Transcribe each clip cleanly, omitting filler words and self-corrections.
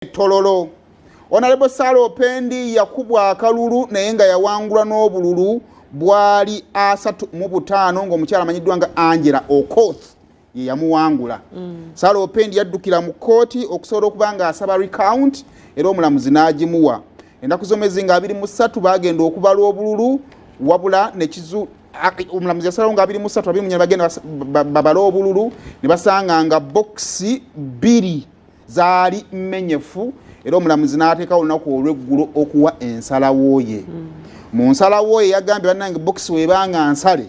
Tololo Honorable Salo Pendi yakubwa akalulu naye nga yawangula n'obululu bwali 35 ng'omukyala amanyiddwa nga Angela Okoth ye yamuwangula. Salo Pendi yaddukira mu kooti okusobola okuba nga asaba recount era omulamuzi n'agimuwa. Ennaku z'omwezi nga 23 bagenda okubala obululu wabula nekizu omulamuzi yasalawo nga 23 abimunya bagenda babala obululu ne basanga nga boxi 2 zaali mmenyefu era omulamuzi n'ateekawo olunaku olw'eggulo okuwa ensalawo ye. Mu nsalawo ye yagambye bannange boxi webanga nsale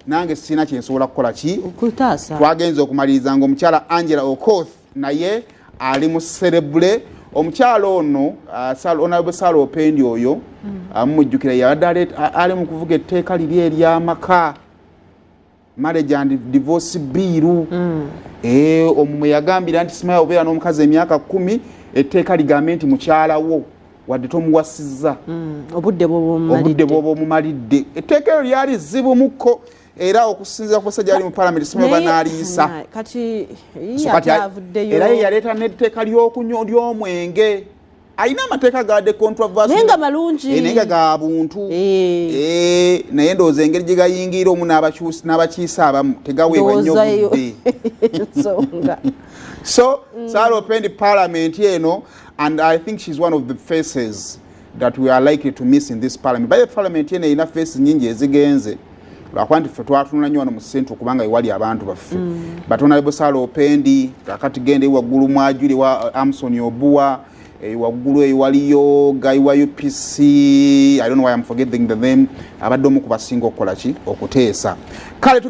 nange sina kyensobola kukola ki okutaasa. Twagenza okumaliriza nga omukyala Angela Okoth naye ali mu cerebre. Omukyala ono Honorable Salo Pendi oyo amujjukira yabadde ali mu kuvuga etteeka liri ery'amaka marriage and divorce bill. Omumwe yagambira nti simaya obeera n'omukazi emyaka 10 etteeka ligambe nti mukyala wo wadde tomuwasizza obudde bw'oba omumalidde. Etteeka eryo lyali zzibu mukko era okusinziira ku basajja bali mu parliament simaya banaaliisa kati era ye yaleeta n'etteeka ly'omwenge. Alina amateeka gadde controversy nenga malungi nenga ga buntu naye ndowooza engeri gye gayingira omu n'abakiisa abamu tegaweebwa nnyo budde. So Salo Pendi parliament eno, and I think she's one of the faces that we are likely to miss in this parliament. By the parliament eno erina faces nyingi ezigenze lwakuba nti ffe twatunula nnyo wano mu centre kubanga ewali abantu baffe. But Honorable Salo Pendi kakati genda ewaggulu mwajuli wa Amson Obuwa waggulu ewaliyo guy wa UPC, I don't know why I'm forgetting the name, abadde omu ku basinga okukola ki okuteesa. Kale